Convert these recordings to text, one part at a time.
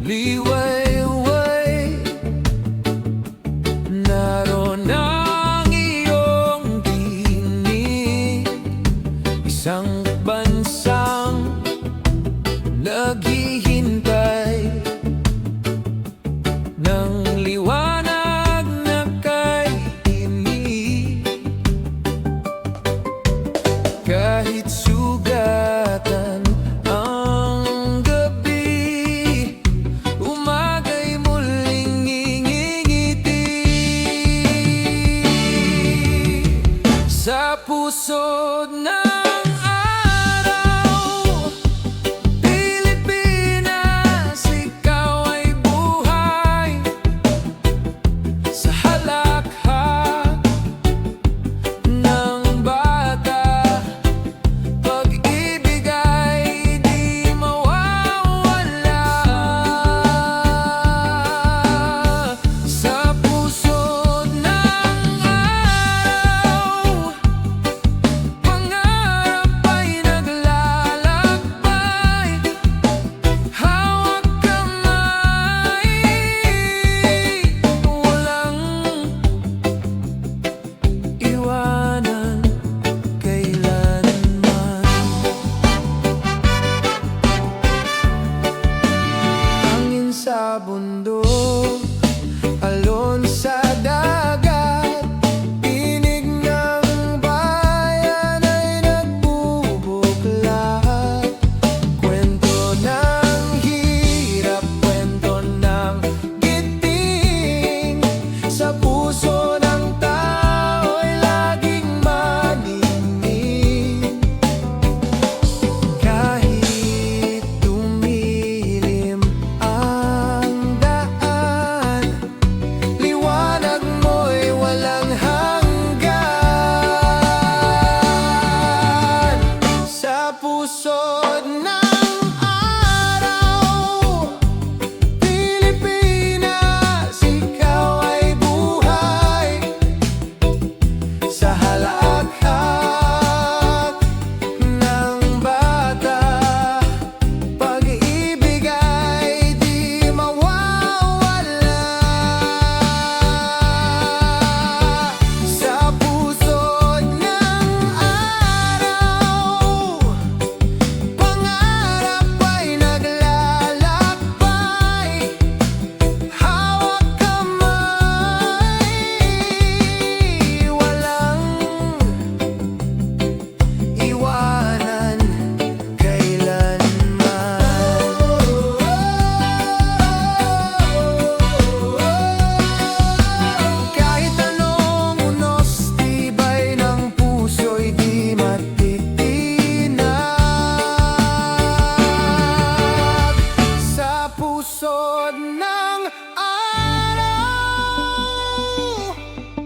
liwayway. Naroon ang iyong tinig, isang bansang naghihintay ng liwanag na kainit. Kahit sugatan ang gabi, umaga'y muling ngingiti. Sa pusod ng araw, Pilipinas, ikaw ay buhay. Sa halakhak ng bata, pag-ibig ay di mawawala. Sa pusod ng araw, pangarap ay naglalakbay. Hawak kamay, walang iwanan kailanman. Hangin sa bundok, alon sa dagat, tinig ng bayan ay nagbubuklat. Kwento ng hirap, kwento ng giting, sa puso ng tao'y laging maningning. Kahit dumilim ang daan, liwanag mo'y walang hanggan. Sa pusod ng araw, Pilipinas, ikaw ay buhay. Sa halakhak ng bata, pag-ibig ay di mawawala. Sa pusod ng araw, pangarap ay naglalakbay. Hawak kamay, walang iwanan kailanman. Kahit anong unos, tibay ng puso'y di matitinag. Sa pusod ng araw,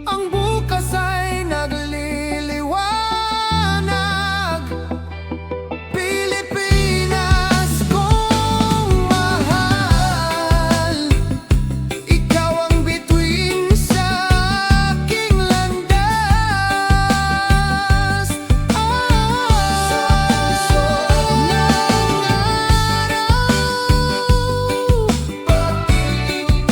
ang bukas ay nagliliwanag. Pilipinas kong mahal, ikaw ang bituin sa aking landas. Sa pusod ng araw, pag-ibig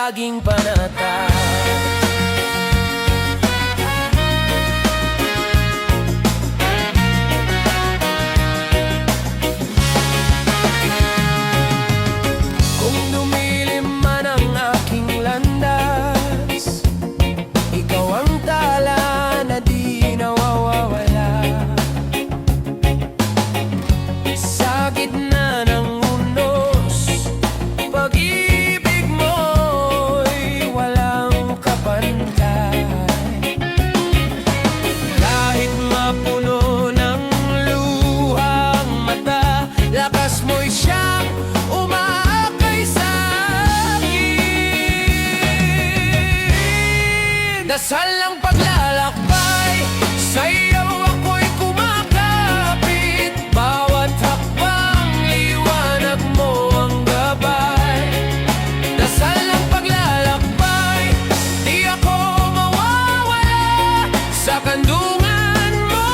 laging panatag. Kung lumilim man ang aking landas, ikaw ang tala na di nawawala. Sa gitna ng unos, pag-ibig mo'y walang kapantay. Kahit mapuno ng luhang mata, lakas mo'y siyang umaakay sa akin. Dasal ang paglalakbay, sa'yo ako'y kumakapit. Bawat hakbang, liwanag mo ang gabay. Dasal ang paglalakbay, di ako mawawala sa kandungan mo.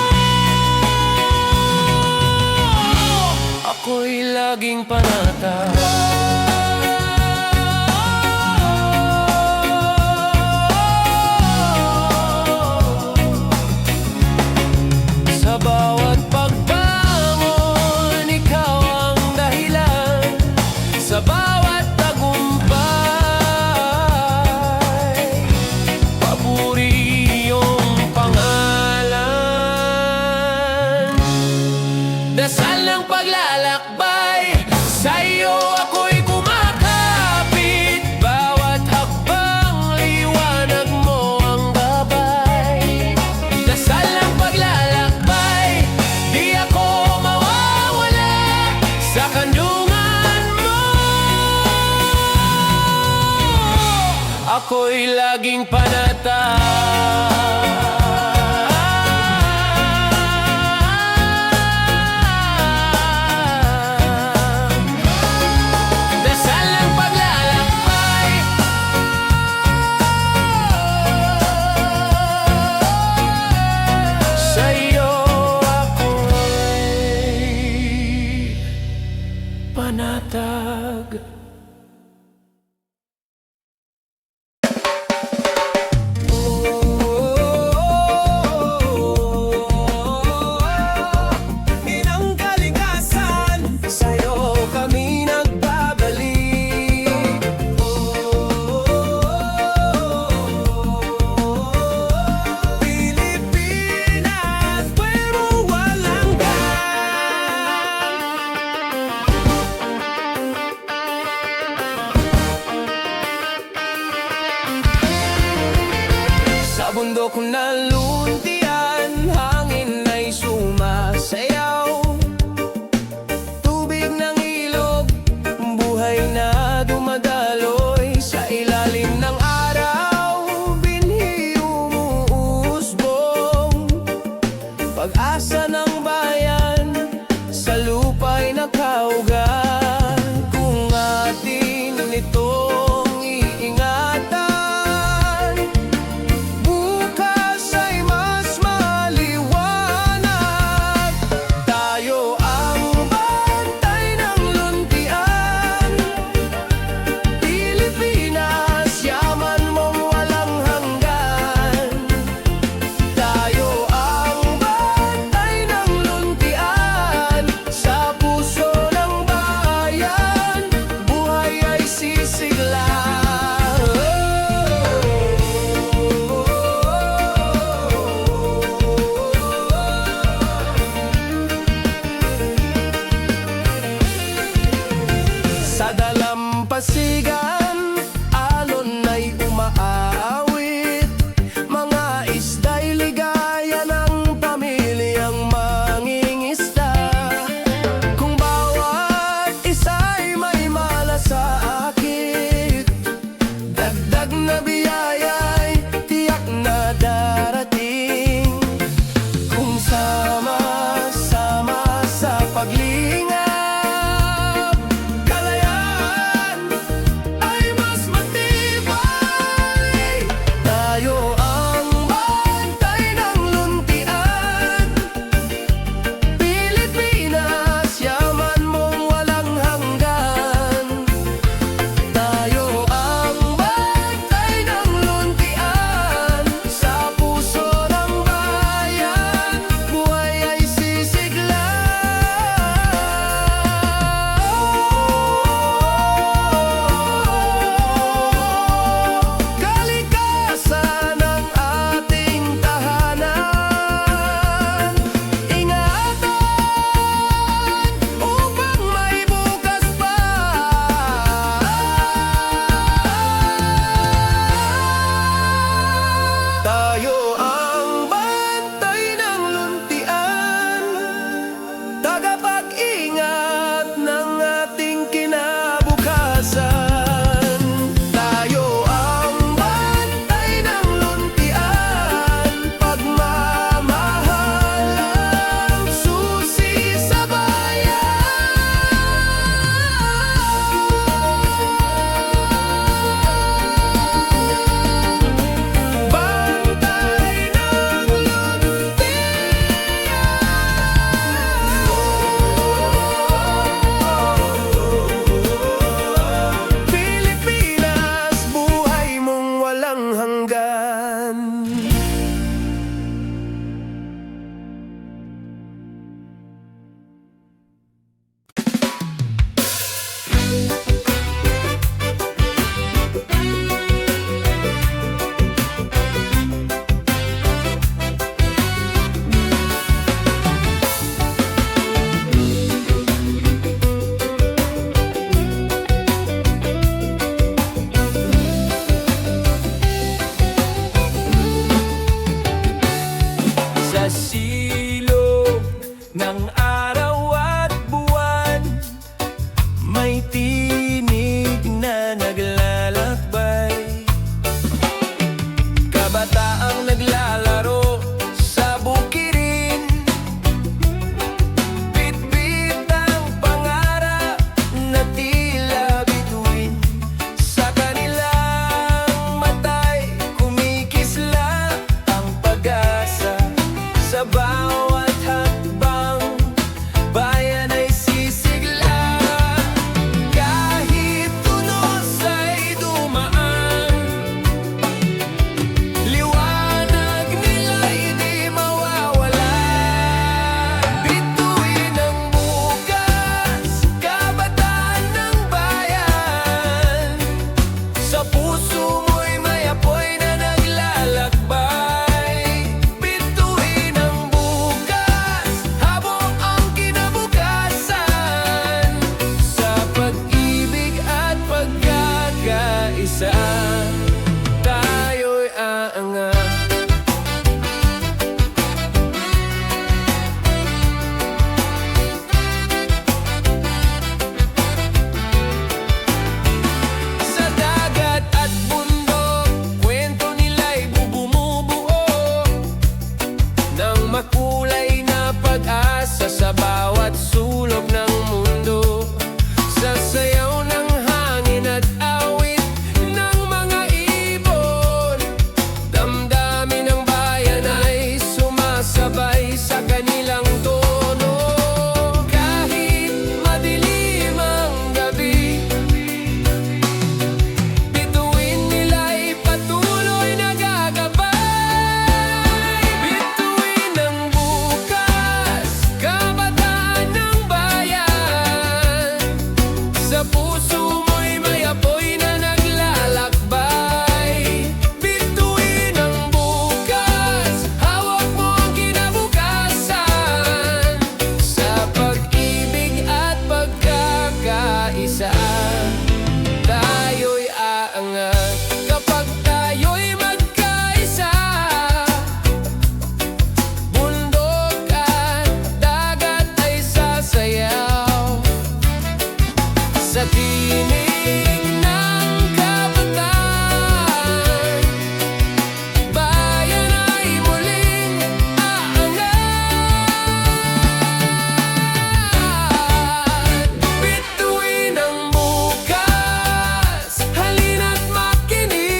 Ako'y laging panatag. Sa bawat pagbangon, ikaw ang dahilan. Sa bawat tagumpay, papuri iyong pangalan. Dasal ng paglalakbay, sa'yo ako'y kumakapit. Bawat hakbang, liwanag mo ang gabay. Dasal ng paglalakbay, di ako mawawala sa kandungan mo. Ako'y laging panatag. Dasal ng paglalakbay, sa'yo ako'y panatag. Inang kalikasan, sa'yo kami nagbabalik. Pilipinas, pero walang sa bundok na luntian, hangin ay sumasayaw. Tubig ng ilog, buhay na dumadaloy. Sa ilalim ng araw, binhi umuusbong. Pag-asa ng bayan, sa lupa'y nakaugat. Kung atin itong iingatan, bukas ay mas maliwanag. Tayo ang bantay ng luntian. Pilipinas, yaman mong walang hanggan. Tayo ang bantay ng luntian. Sa puso ng bayan, buhay ay sisigla. Sa dalampasigan, alon ay umaawit. Mga isda'y ligaya ng pamilyang mangingisda. Kung bawat isa'y may malasakit, dagdag na biyaya'y tiyak na darating. Kung sama-sama sa paglingap, kalayaan puso mo'y may apoy na naglalakbay. Bituin ang bukas, hawak mo ang kinabukasan. Sa pag-ibig at pagkakaisa, tayo'y aangat kapag tayo'y magkaisa. Bundok at dagat ay sasayaw sa tinig ng kabataan. Bayan ay muling aangat. Bituin ang bukas, halina't makinig.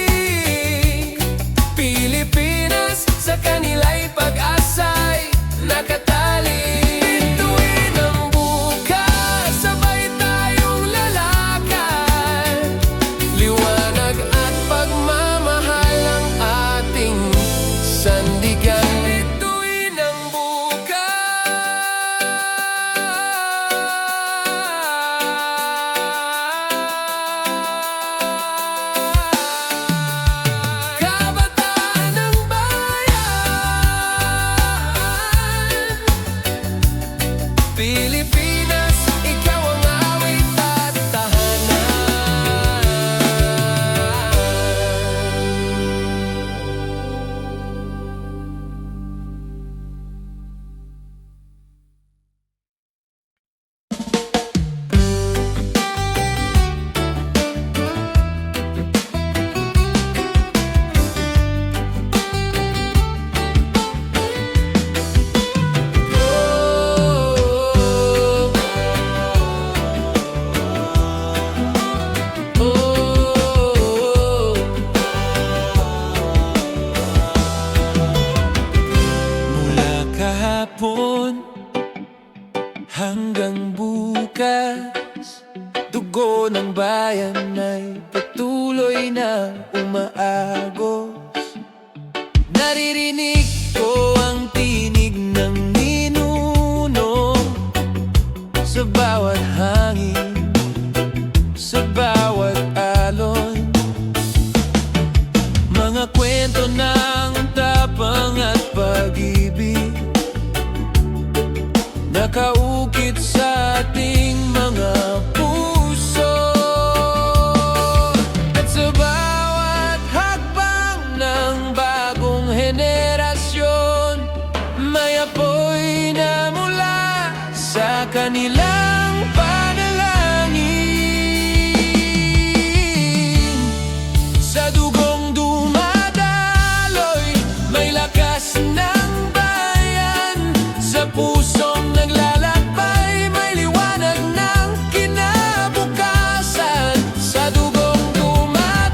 Pilipinas, sa kanila'y pag-asa'y nakatali. Bituin ang bukas, sabay tayong lalakad. Liwanag at pagmamahal ang ating sandigan. Bituin ang bukas. Kabataan ng bayan, Pilipinas, ikaw ang awit at tahanan. Mula kahapon hanggang bukas, dugo ng bayan ay patuloy na umaagos. Naririnig ko ang tinig ng ninuno sa bawat hangin, sa bawat alon. Mga kwento ng tapang at pag-ibig, nakaukit sa ating mga puso. At sa bawat hakbang ng bagong henerasyon, may apoy na mula sa kanilang panalangin. Sa dugong dumadaloy, may lakas ng bayan. Sa pusong naglalakbay, may liwanag ng kinabukasan. Sa dugong dumadaloy,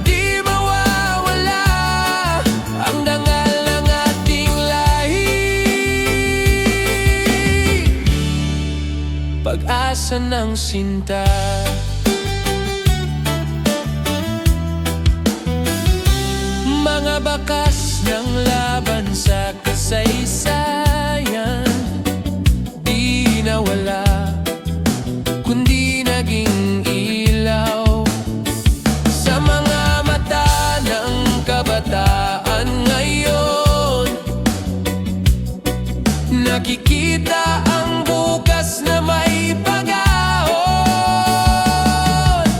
di mawawala ang dangal ng ating lahi. Pag-asa ng sinta, mga bakas ng laban sa kasaysayan, di nawala, kundi naging ilaw sa mga mata ng kabataan ngayon. Nakikita ang bukas na may pag-ahon.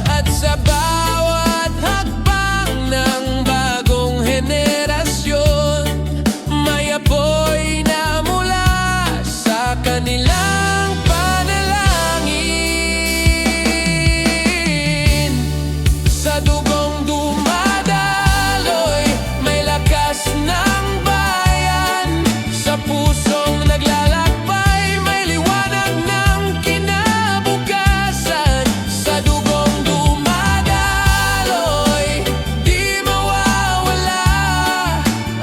At sa bawat hakbang ng bagong henerasyon, may apoy na mula sa kanilang panalangin. Sa dugong dumadaloy, may lakas ng bayan. Sa pusong naglalakbay, may liwanag ng kinabukasan. Sa dugong dumadaloy, di mawawala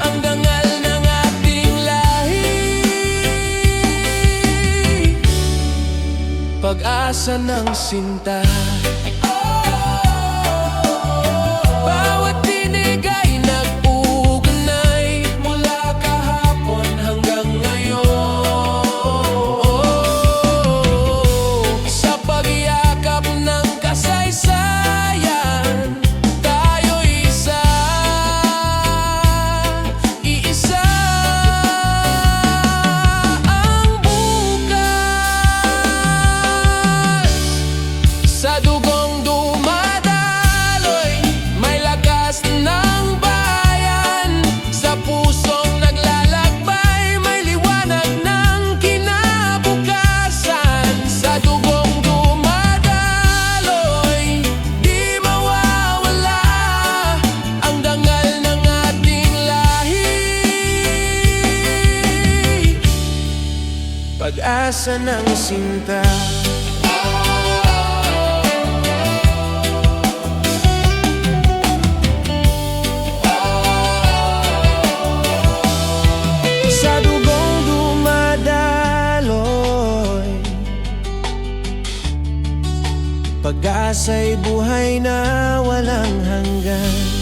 ang dangal ng ating lahi. Pag-asa ng sinta, bawat tinig ay nag-uugnay mula kahapon hanggang ngayon. Sa pag Sa dugong dumadaloy, may lakas ng bayan. Sa pusong naglalakbay, may liwanag ng kinabukasan. Sa dugong dumadaloy, di mawawala ang dangal ng ating lahi. Pag-asa ng sinta. Sa dugong dumadaloy, pag-asa'y buhay na walang hanggan.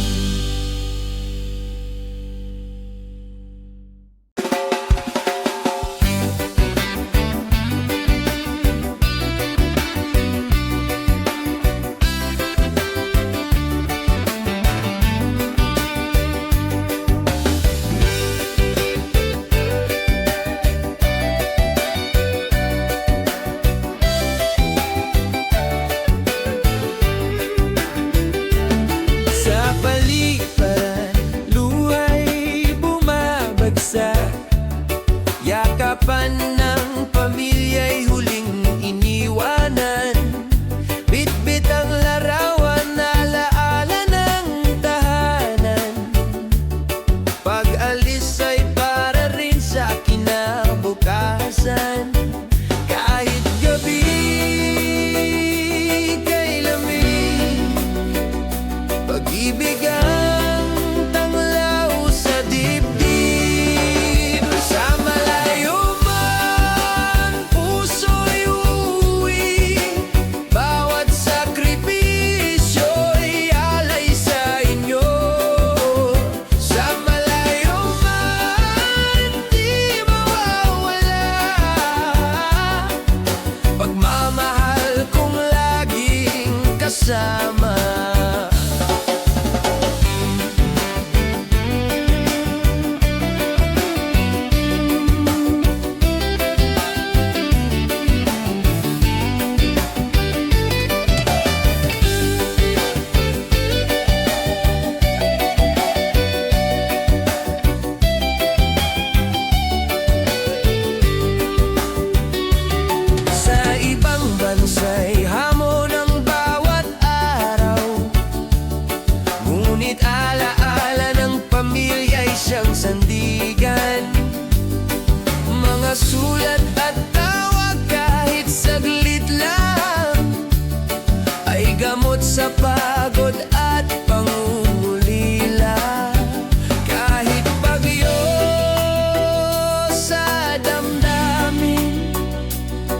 Yakapan ng pamilya'y huling iniwanan. Bitbit ang larawan, alaala ng tahanan. Pag-alis ay para rin sa kinabukasan. Kahit gabi kay lamig, pag-ibig ang tanglaw sa dibdib. Sama. Sa ibang bansa'y hamon ang bawat araw, ngunit alaala ng pamilya'y siyang sandigan. Mga sulat at tawag kahit saglit lang, ay gamot sa pagod at pangungulila. Kahit bagyo sa damdamin,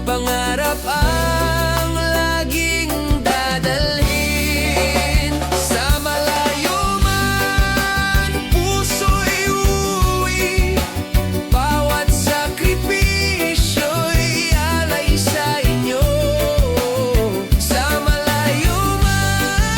pangarap ang laging dadalhin. Sa malayo man puso'y uwi, bawat sakripisyo'y alay sa inyo. Sa malayo man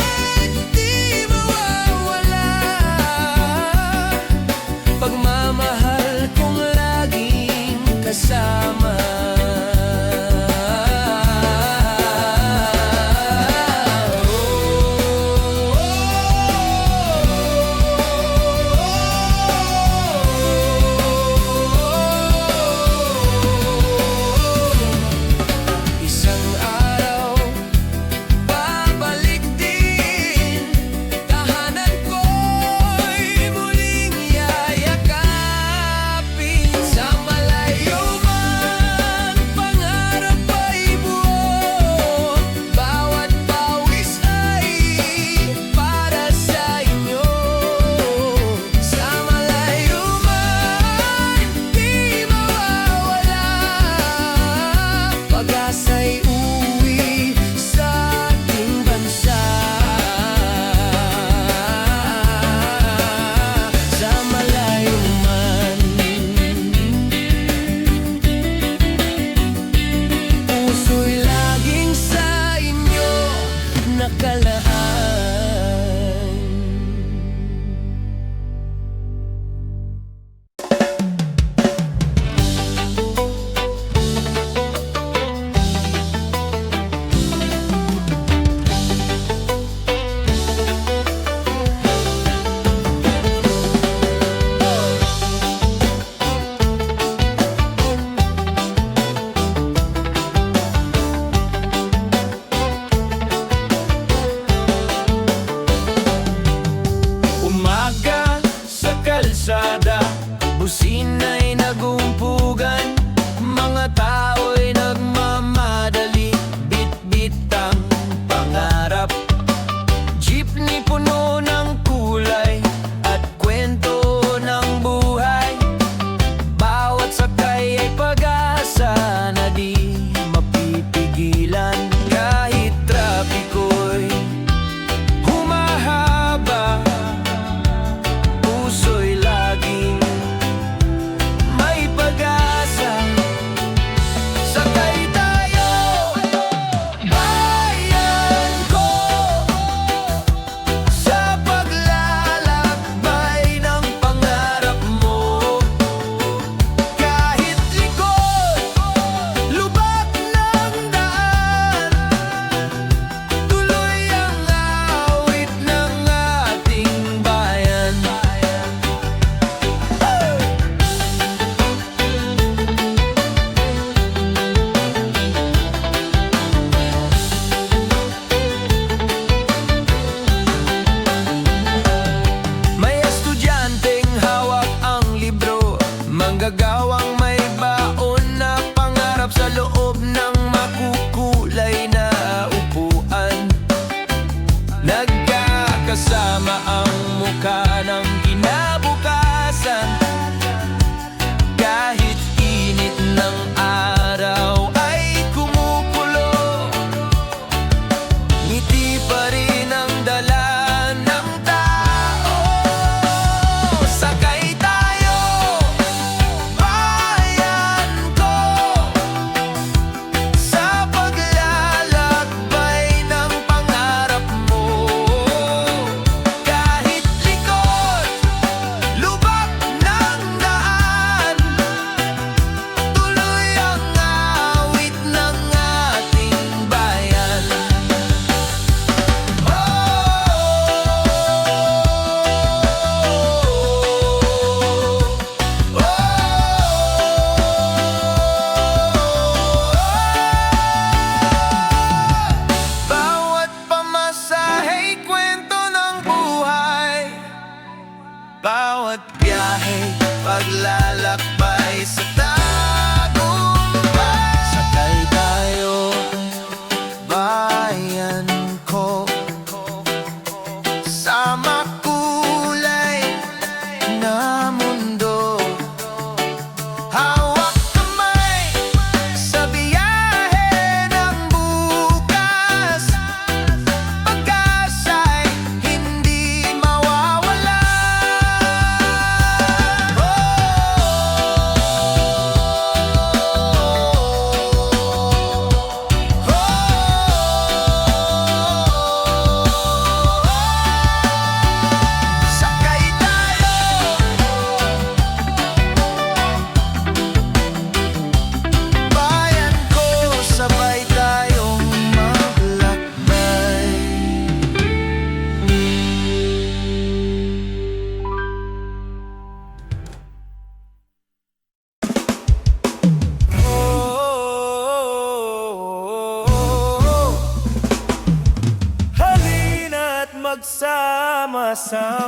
magsama-sama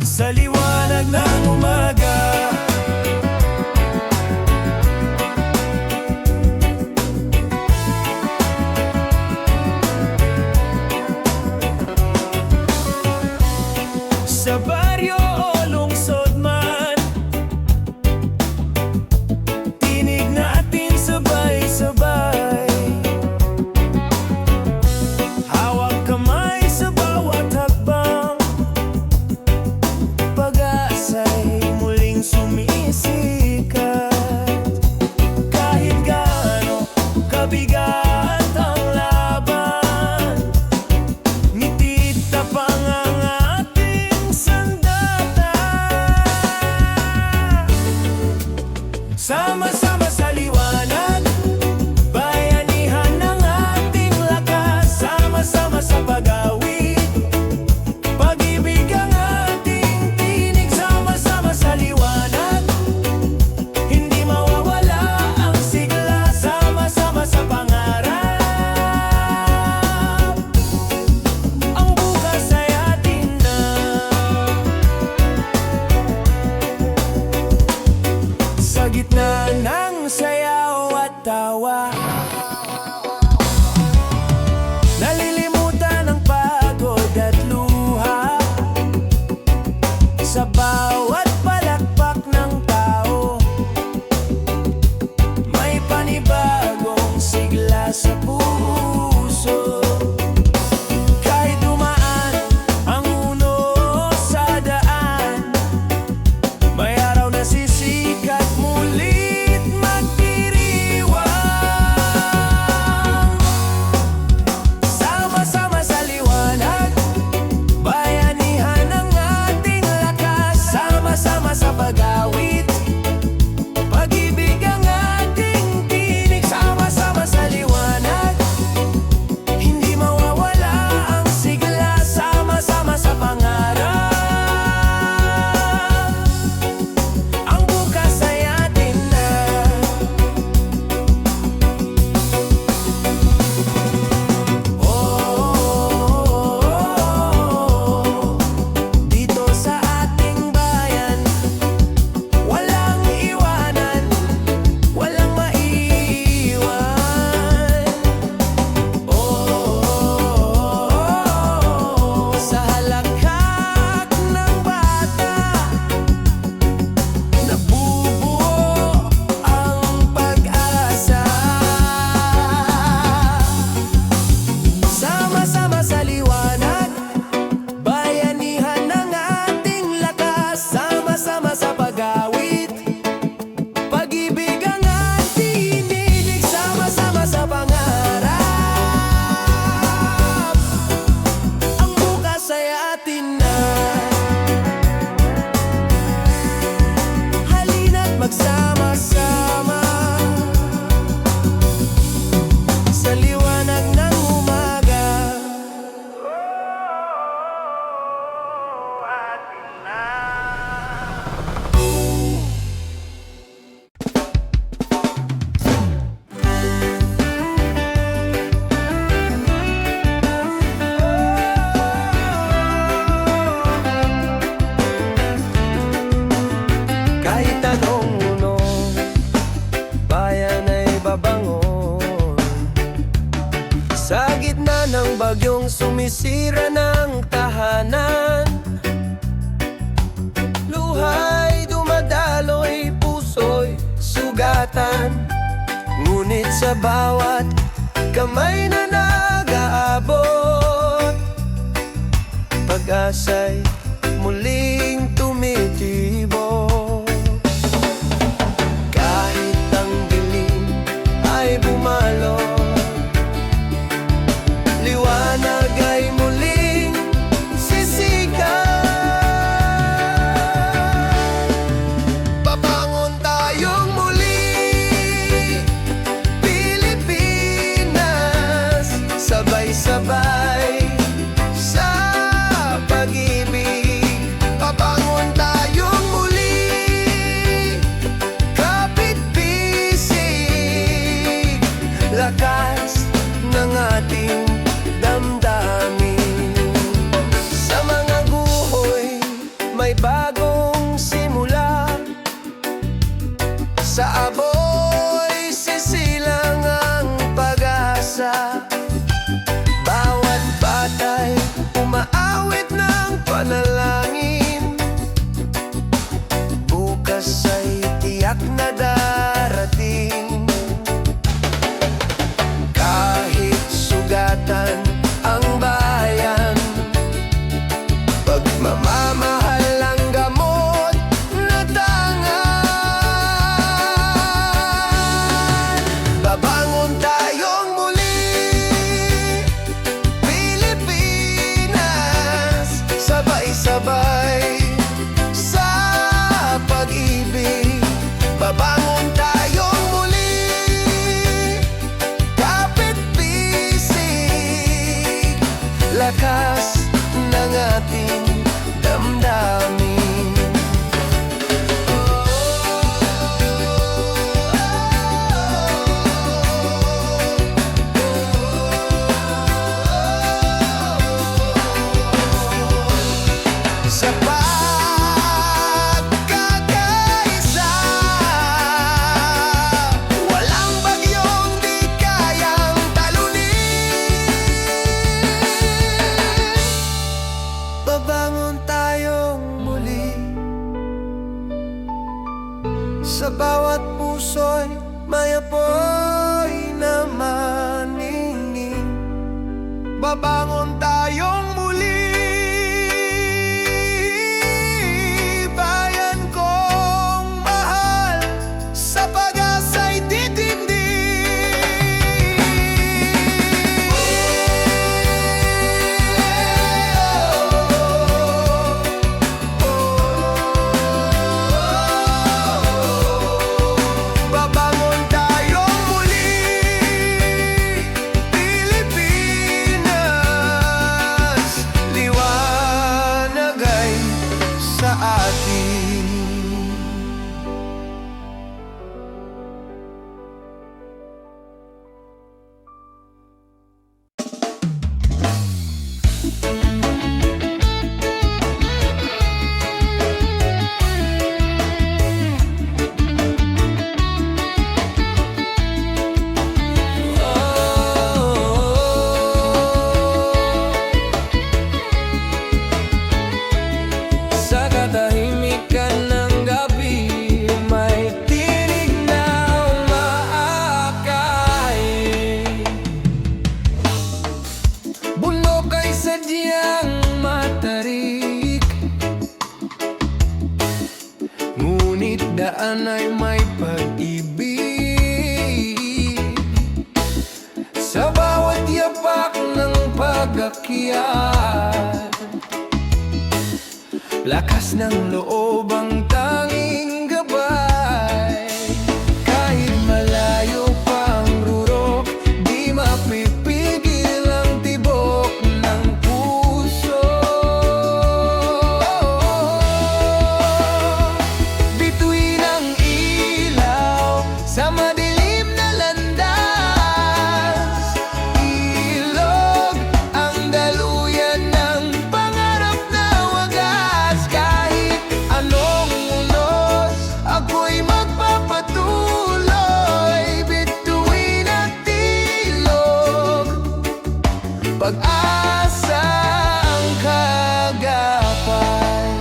sa liwanag ng umaga. Sa baryo o lungsod man, tinig natin sabay-sabay. Hawak kamay sa bawat hakbang, pag-asa'y muling sumisikat. Kahit gaano kabigat ang laban, ngiti tapang ang ating sandata. Sama-sama sa liwanag, bayanihan ng ating lakas. Sama-sama sa pag-awit, pag-ibig ang ating tinig. Sama-sama sa liwanag, hindi mawawala ang sigla. Sama-sama sa pangarap, ang bukas ay atin na. Sa gitna ng sayaw at tawa, nalilimutan ang pagod at luha. Sa bawat palakpak ng tao, may panibagong sigla sa puso. Kahit dumaan ang uno sa daan, may araw na sisikat, mulit magdiriwang. Sama-sama sa liwanag, bayanihan ng ating lakas. Sama-sama sa pag-awit, pag-ibig ang ating tinig. Sama-sama sa liwanag, hindi mawawala ang sigla. Sama-sama sa pangarap, ang bukas ay atin na. Dito sa ating bayan, walang iwanan, walang maiiwan. Sa halakhak ng bata, nabubuo ang pag-asa. Sama-sama sa liwanag, bayanihan ng ating lakas. Sama-sama sa pag-awit, pag-ibig ang ating tinig. Sama-sama sa pangarap, ang bukas ay atin na. Halina't magsama-sama sa liwanag ng umaga. Atin na. Kahit anong uno, bayan ay babangon. Sa gitna ng bagyong sumisira ng tahanan, luhay dumadaloy, puso'y sugatan. Ngunit sa bawat kamay na nag-aabot, pag-asa'y muling tumitibok. Kahit ang dilim ay bumalot, liwanag ay muling sisikat. Babangon tayong muli, Pilipinas, sabay-sabay sa pag-ibig. Babangon tayong muli, kapit-bisig, lakas ng ating damdamin. lakas ng ating damdamin. Sa pagkakaisa, walang bagyong di kayang talunin. Babangon tayong muli, sa bawat puso'y may apoy na maningning. Babangon tayong muli, daan ay may pag-ibig. Sa bawat yapak ng pag-akyat, lakas ng loob ang tanging gabay. Kahit malayo pang rurok, di mapipigil ang tibok ng puso. Bituin ang ilaw sa madilim na landas, ilog ang daluyan ng pangarap na wagas. Kahit anong unos, ako'y magpapatuloy. Bituin at ilog, pag-asa ang kagapay.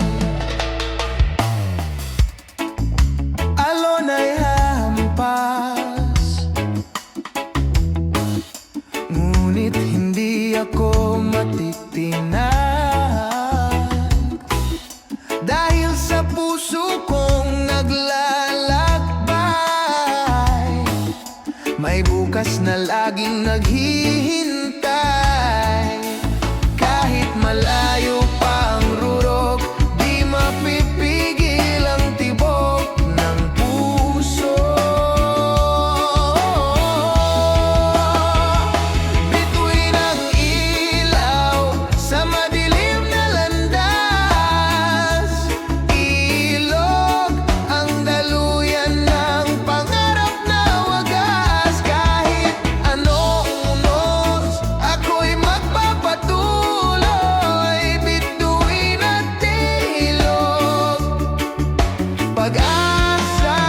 Alon ay hampas, ngunit hindi ako matitinag, dahil sa puso kong naglalakbay. May bukas na laging naghihintay. Kahit malayo pa ang rurok, di mapipigil ang tibok ng puso. Bituin ang ilaw sa madilim na landas, ilog ang daluyan ng pangarap na wagas. Kahit anong unos, ako'y magpapatuloy. Bituin at ilog, pag-asa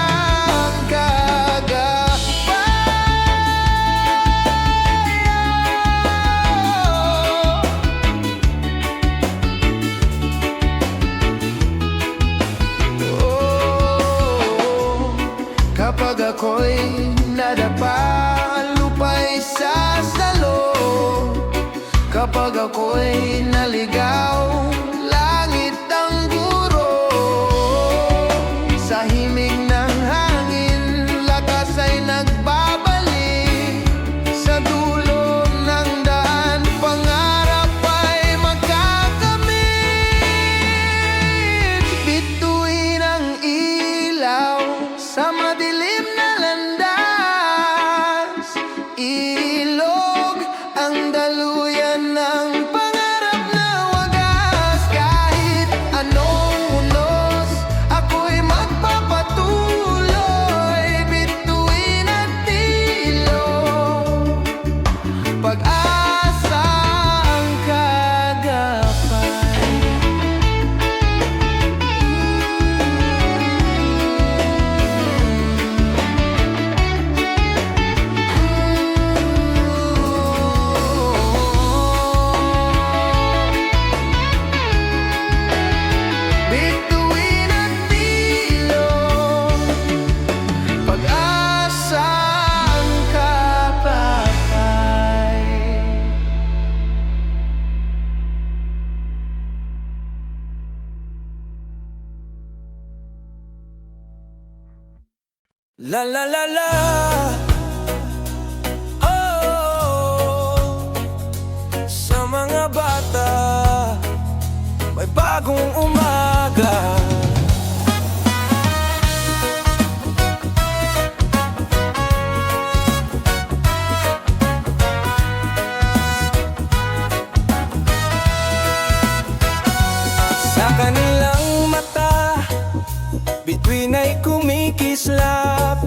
ang kagapay. Kapag ako'y nadapa, lupa'y sasalo. Kapag ako'y naligaw, langit ang guro. Sa himig ng hangin, lakas ay nagbabalik. Sa dulo ng daan, pangarap ay magkakamit. Bituin ang ilaw sa madilim na landas, ilog ang daluyan ng pangarap La la la la. Oh, sa mga bata, may bagong umaga. Sa kanilang mata, bituin ay kumikislap,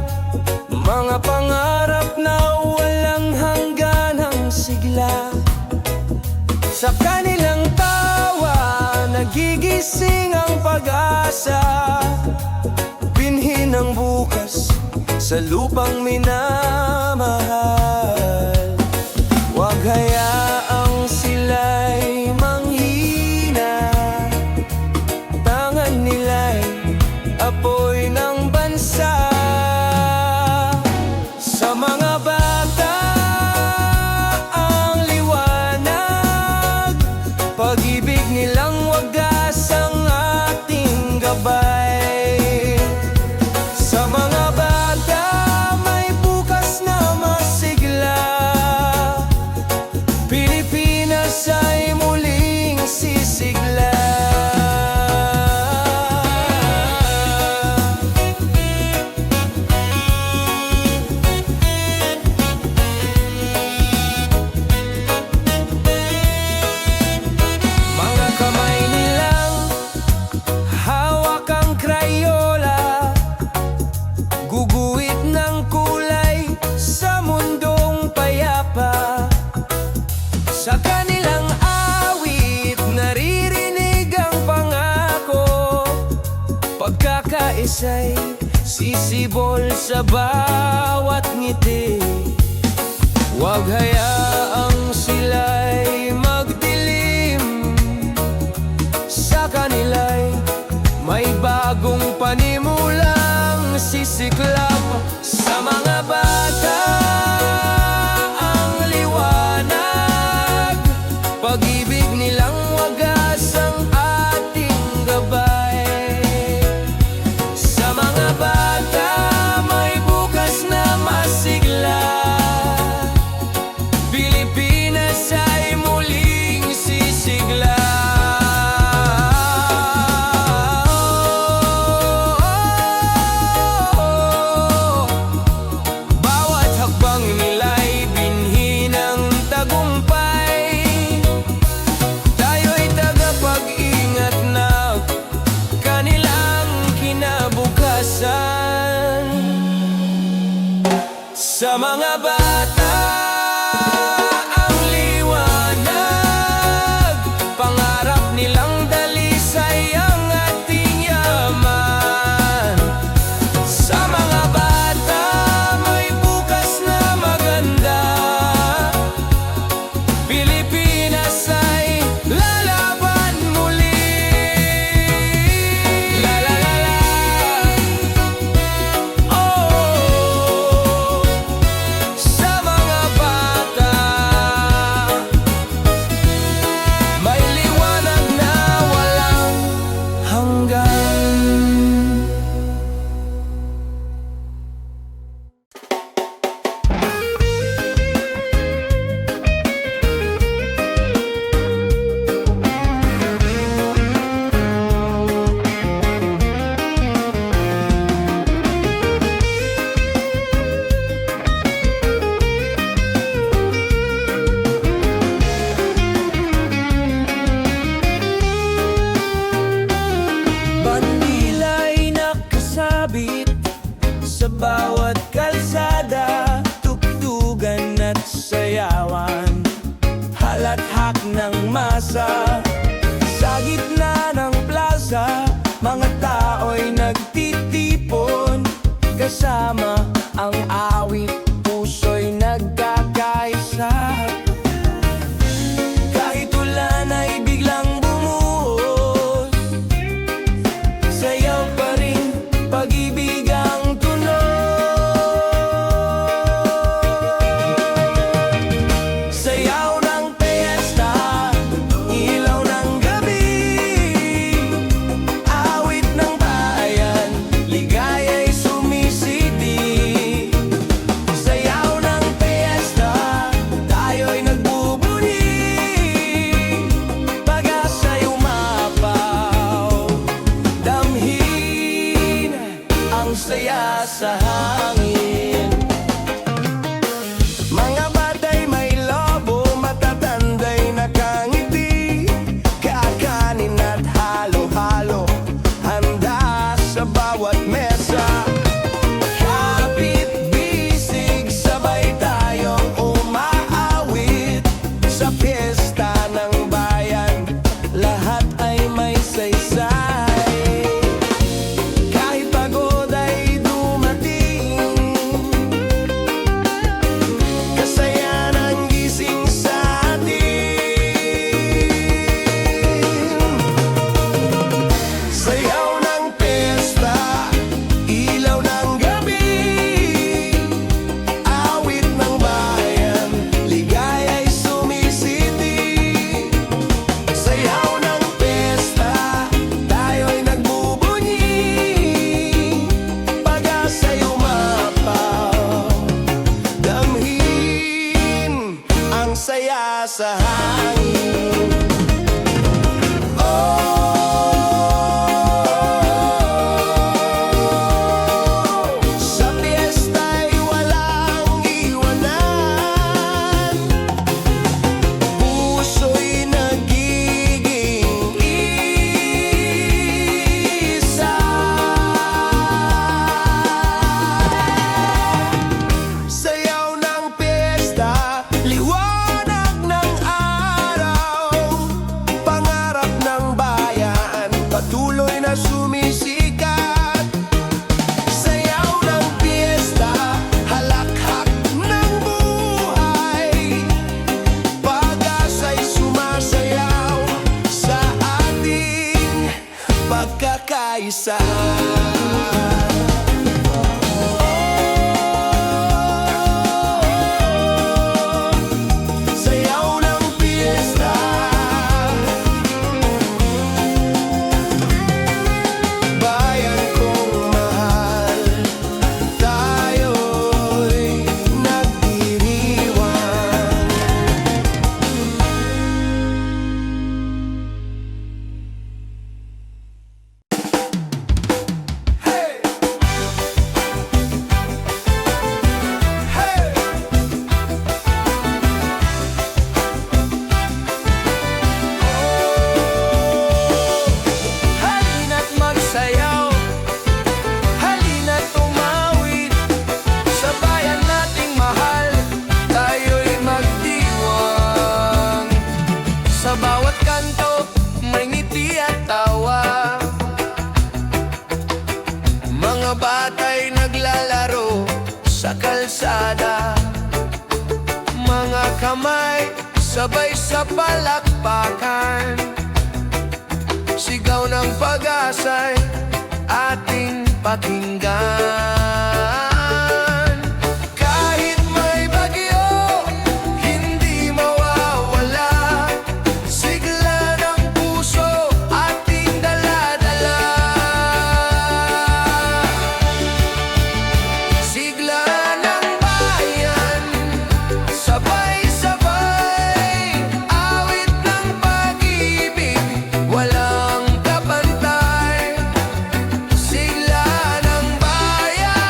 mga pangarap na walang hangganang sigla. Sa kanilang tawa, nagigising ang pag-asa, binhi ng bukas sa lupang minamahal. Huwag hayaang sila'y manghina, tangan nila'y apoy ng bansa. Sa mga bata ang liwanag, pag-ibig nilang wagas ang ating gabay. Sa mga bata may bukas na masigla, Pilipinas ay muling sisigla. Mga kamay nilang hawak ang Crayola, guguhit ng kulay sa mundong payapa. Sa kanilang awit, naririnig ang pangako, pagkakaisa'y sisibol sa bawat ngiti. Huwag hayaang sila'y magdilim, sa kanila'y may bagong panimulang sisiklab. Sa mga bata ang liwanag, pag-ibig nilang wagas ang ating gabay. Sa mga bata may bukas na masigla, Pilipinas ay muling sisigla. Bawat hakbang nila'y binhi ng tagumpay, tayo'y tagapag-ingat na kanilang kinabukasan. Sa mga bata ang liwanag, pangarap nilang dalisay ang ating yaman. Sa mga bata may bukas na maganda, Pilipinas ay lalaban muli. La la la la. Oh, sa mga bata may liwanag na walang hanggan. Bandila'y nakasabit sa bawat kalsada, tugtugan at sayawan, halakhak ng masa. Sa gitna ng plaza, mga tao'y nagtitipon, kasama ang awit, puso'y nagkakaisa. Kahit ulan ay biglang bumuhos, sayaw pa rin, pag-ibig ang tunog. Sayaw ng piyesta, ilaw ng gabi, awit ng bayan, ligaya'y sumisidi. sa hangin. Sa piyesta'y walang iwanan, puso'y nagiging isa. Sayaw ng piyesta, liwanag ng araw, pangarap ng bayan, patuloy na sumisikat. Sayaw ng piyesta, halakhak ng buhay, pag-asa'y sumasayaw sa ating pagkakaisa. Sayaw ng piyesta, bayan kong mahal, tayo'y nagdiriwang. Hey! Hey! Halina't magsayaw, halina't umawit, sa bayan nating mahal, tayo'y magdiwang. Sa bawat kanto, may ngiti at tawa, mga bata'y naglalaro sa kalsada, mga kamay sabay sa palakpakan, sigaw ng pag-asa'y ating pakinggan. Kahit may bagyo, hindi mawawala, sigla ng puso ating dala-dala. Sigla ng bayan, sabay-sabay, awit ng pag-ibig, walang kapantay. Sigla ng bayan,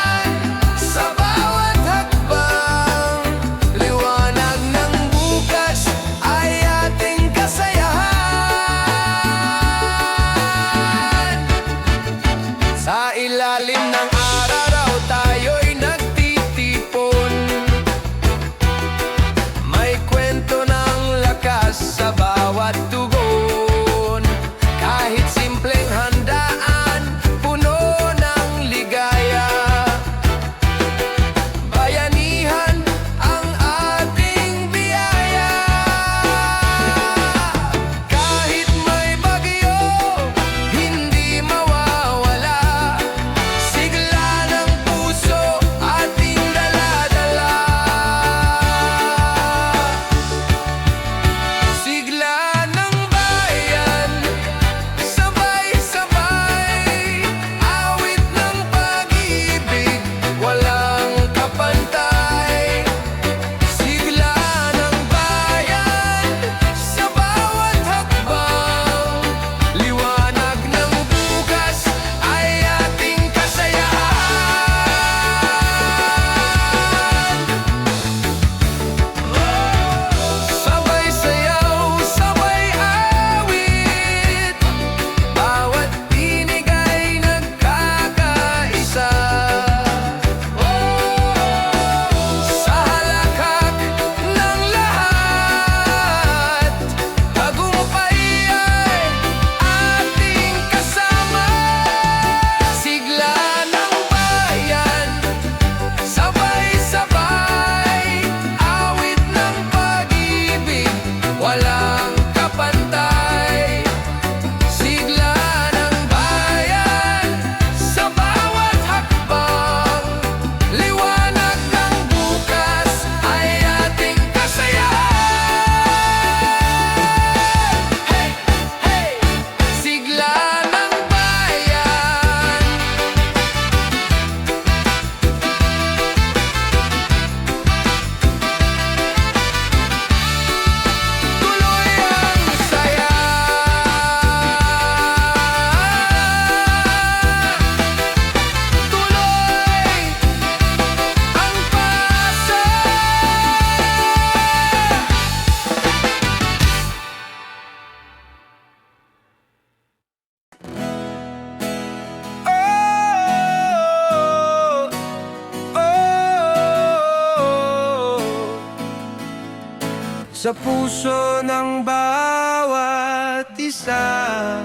sa puso ng bawat isa.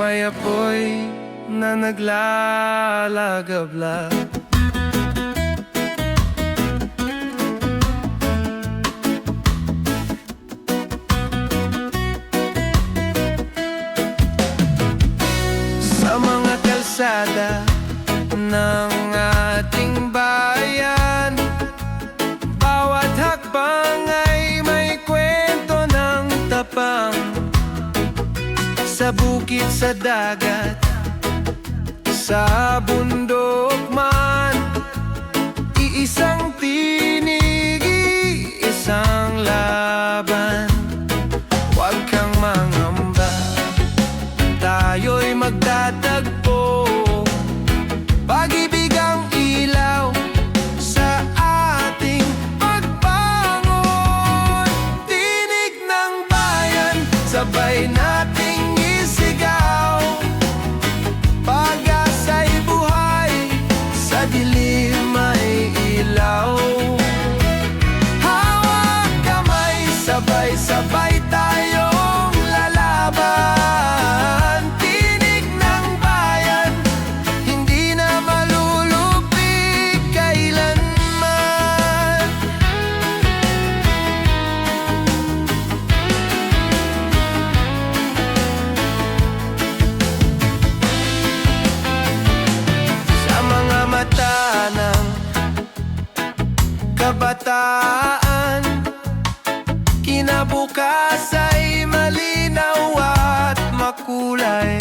May apoy na naglalagabla. Sa mga kalsada ng ating bayan, bawat hakbang ay may kwento ng tapang. Sa bukid, sa dagat, sa bundok man, iisang tinig, isang laban. Huwag kang mangamba, tayo'y magtatagpo. Pag-ibig ang ilaw sa ating pagbangon. Tinig ng bayan, sabay nating isigaw. Pag-asa'y buhay, sa dilim ay ilaw. Hawak kamay, sabay-sabay tayong lalaban. Tinig ng bayan, hindi na malulupig kailanman. Sa mga mata ng kabataan, kinabukas ay malinaw at makulay.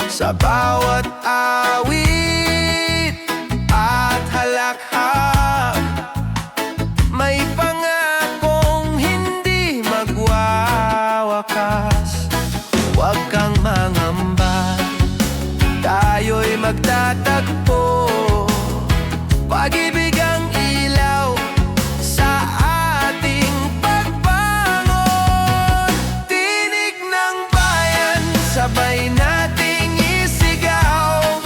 Sa bawat awit at halakhak, may pangakong hindi magwawakas. Huwag kang mangamba, tayo'y magtatagpo. Pag-ibig ang ilaw sa ating pagbangon. Tinig ng bayan, sabay nating isigaw.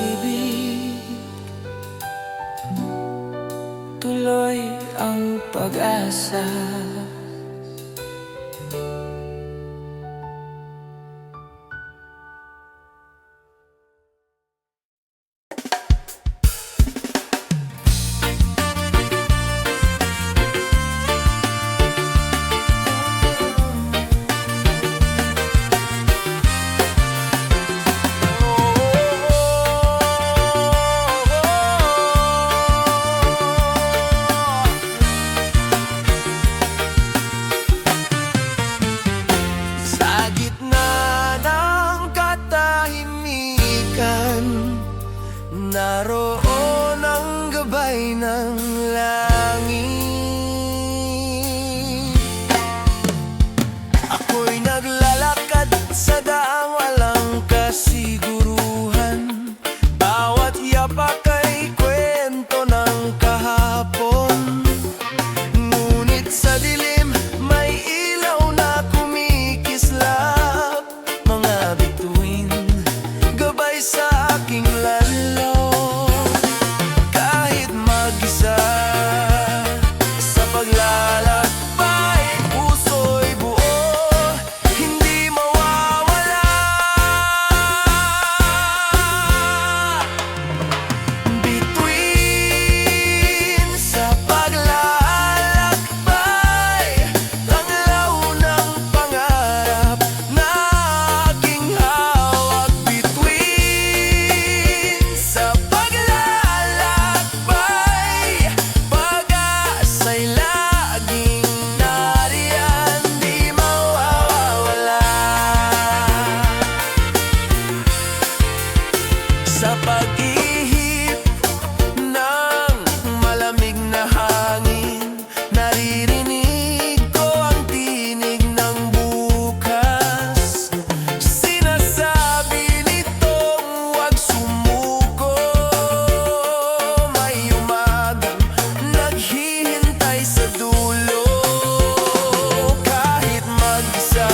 pag-ibig, tuloy ang pag-asa. Sa gitna ng katahimikan, naroon ang gabay ng langit. Ako'y naglalakad sa daang walang kasiguruhan. Bawat yapak ay kwento ng kahapon. Ngunit sa dilim may ilaw na kumikislap. Mga bituin, gabay sa aking lalaw. Kahit mag-isa sa paglalakbay, puso'y buo, hindi mawawala. Bituin sa paglalakbay, tanglaw ng pangarap na aking hawak. Bituin sa paglalakbay, pag-asa'y laging nariyan, di mawawala. Sa pag-ihip ng malamig na hangin, naririnig ko ang tinig ng bukas. Sinasabi nitong huwag sumuko. May umagang naghihintay sa dulo. Kahit mag-isa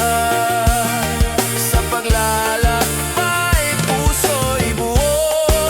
sa paglalakbay, puso'y buo,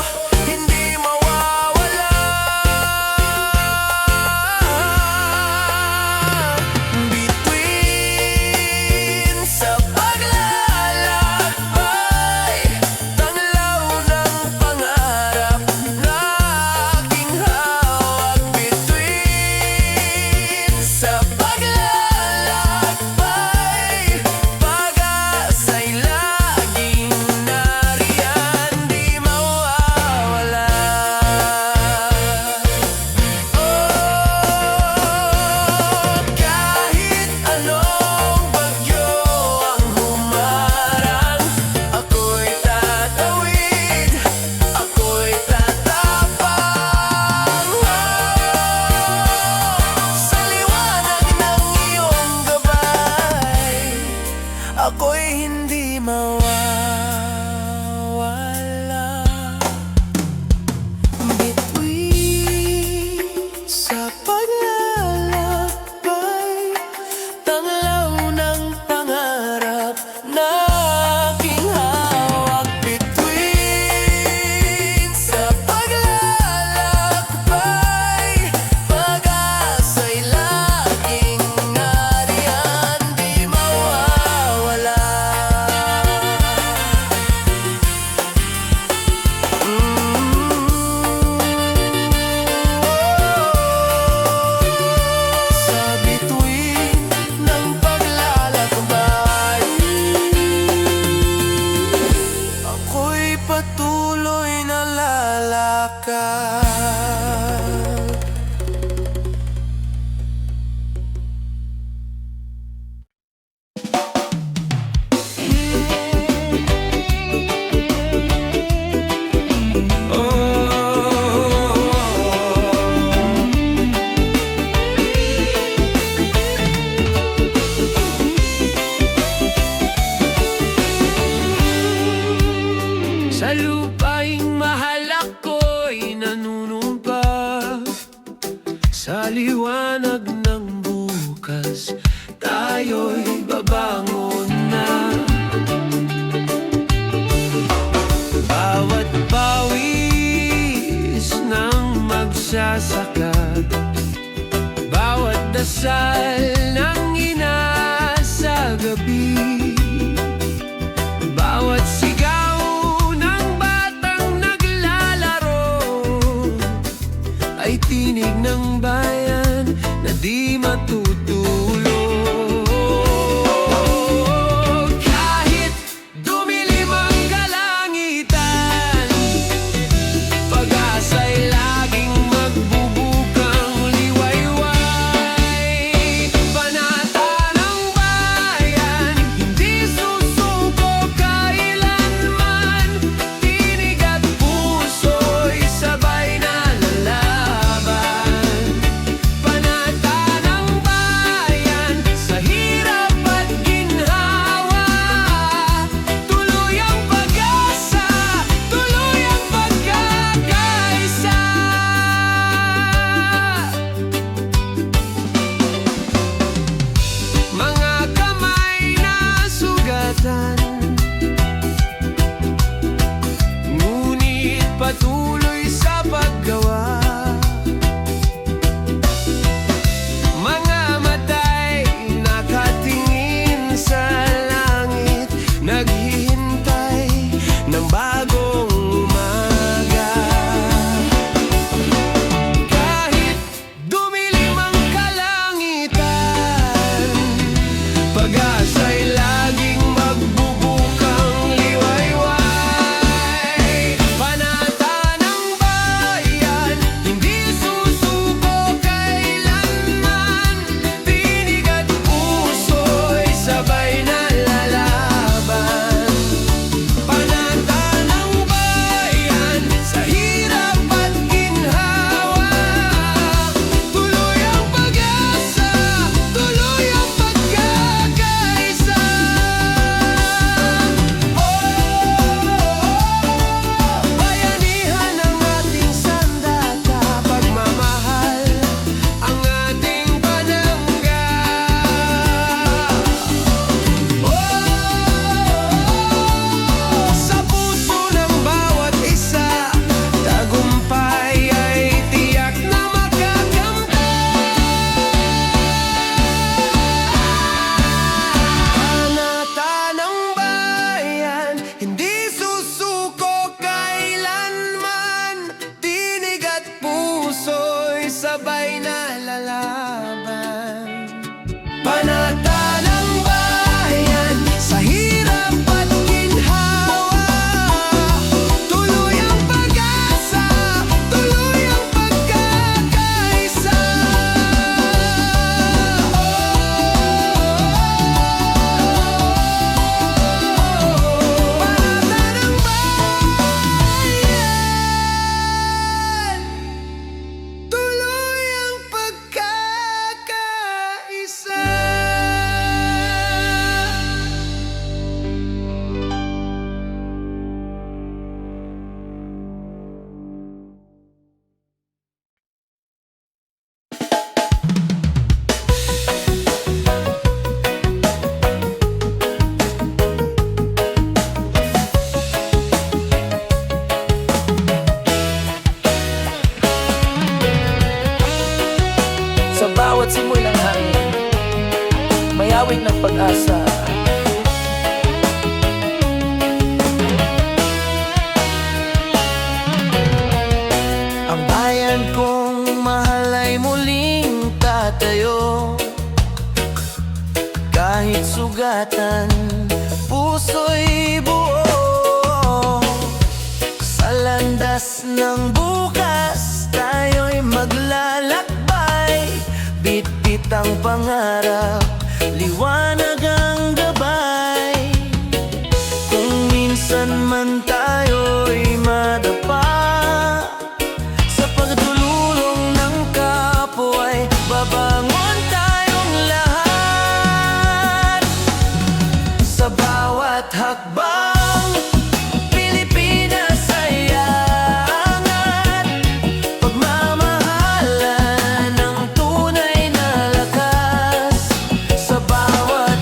magsasaka. Bawat dasal ng ina sa gabi, bawat sigaw ng batang naglalaro ay tinig ng bayan na di matutulog. Kahit dumilim ang kalangitan, pag-asa'y laging magbubukang liwayway. Panata ng bayan, hindi susuko kailanman. Tinig at puso'y sabay na lalaban. Panata ng bayan, sa hirap at ginhawa, tuloy ang pag-asa, tuloy ang pagkakaisa. Mga kamay na sugatan, ngunit patuloy sa paggawa. Mga mata'y nakatingin sa langit, naghihintay ng bagong umaga. Kahit dumilim ang kalangitan, pag-asa'y laging magbubukang liwayway. Panata ng bayan, hindi susuko kailanman. Tinig at puso'y sabay na lalaban. Panata ng bayan, sa hirap at ginhawa, tuloy ang pag-asa, tuloy ang pagkakaisa. Bayanihan ang ating sandata, pagmamahal ang ating panangga. Sa puso ng bawat isa, tagumpay ay tiyak na makakamtan. Panata ng bayan, hindi susuko kailanman. Tinig at puso'y sabay na lalaban. Panata ng bayan, sa hirap at ginhawa, tuloy ang pag-asa, tuloy ang pagkakaisa. Panata ng bayan, tuloy ang pagkakaisa. Sa bawat simoy ng hangin, may awit ng pag-asa. Ang bayan kong mahal ay muling tatayo. Kahit sugatan, puso'y buo. Sa landas ng bukas, tayo'y maglalakbay. Bit-bit ang pangarap, liwanag ang gabay. Kung minsan man tayo'y madapa sa pagdululong ng kapwa, babangon tayong lahat. Sa bawat hakbang, Pilipinas ay aangat. Pagmamahalan ng tunay na lakas. Sa bawat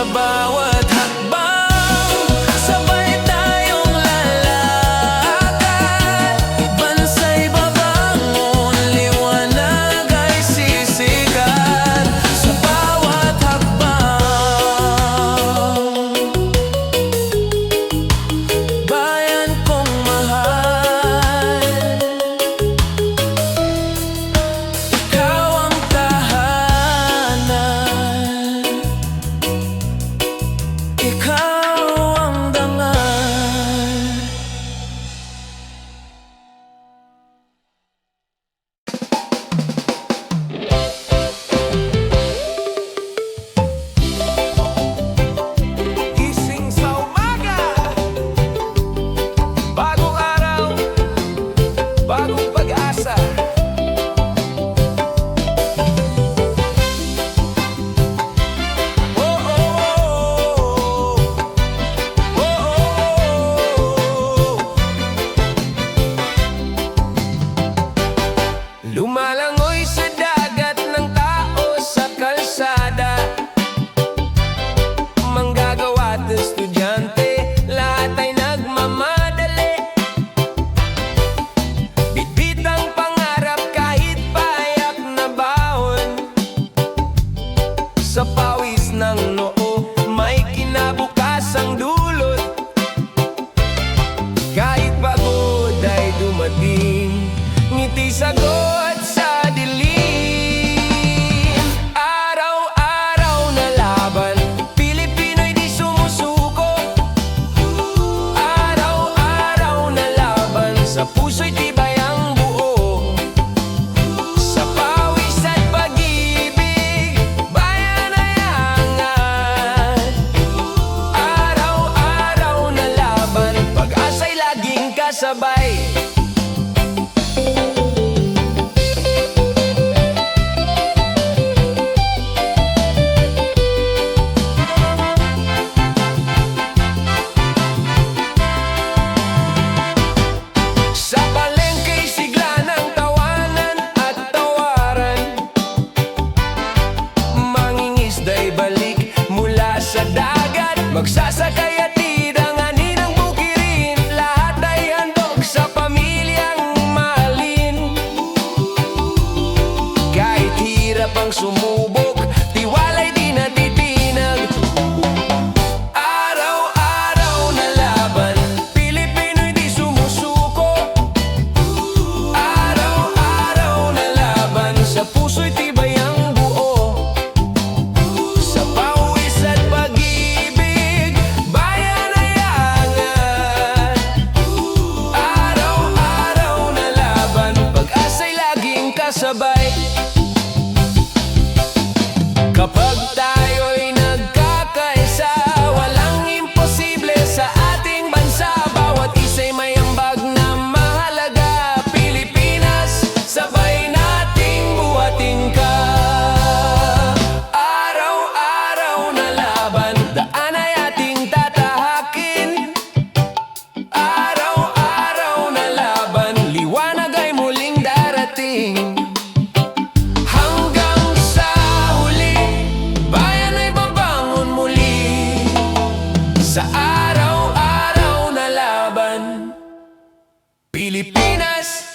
bawat hakbang, sabay tayong lalakad. Bansa'y babangon, liwanag ay sisikat. Sa bawat hakbang, bayan kong mahal, ikaw ang tahanan, ikaw ang dangal. Gising sa umaga, bagong araw, bagong pag-asa. Oh, oh, oh, oh, oh. Lumalangoy sa dagat ng tao sa kalsada, manggagawa at estudyante, lahat ay nagmamadali. Bitbit ang pangarap kahit payak na baon, sa pawis ng noo may kinabukasang dulot. Kahit pagod ay dumating, ngiti sagot sa dilim. Araw-araw na laban, Pilipino'y di sumusuko. Araw-araw na laban, sa puso'y tibay ang buo. Sa pawis at pag-ibig, bayan ay angat. Araw-araw na laban, pag-asa'y laging kasabay. Sa palengke'y sigla ng tawanan at tawaran, mangingisda'y balik mula sa dagat, magsasakay at idanganin ang bukirin, lahat ay handog sa pamilyang mahalin. Kahit hirap ang sumubok, tiwala'y di natitinag. Araw-araw na laban, Pilipino'y di sumusuko. Araw-araw na laban, sa puso'y tibay ang buo. Sa pawis at pag-ibig, bayan ay angat. Araw-araw na laban, pag-asa'y laging kasabay. Kapag tayo'y nagkakaisa, walang imposible sa ating bansa. Bawat isa'y may ambag na mahalaga. Pilipinas, sabay nating buhatin ka. Araw-araw na laban, daan ay ating tatahakin. Araw-araw na laban, liwanag ay muling darating. Hanggang sa huli, bayan ay babangon muli. Sa araw-araw na laban, Pilipinas,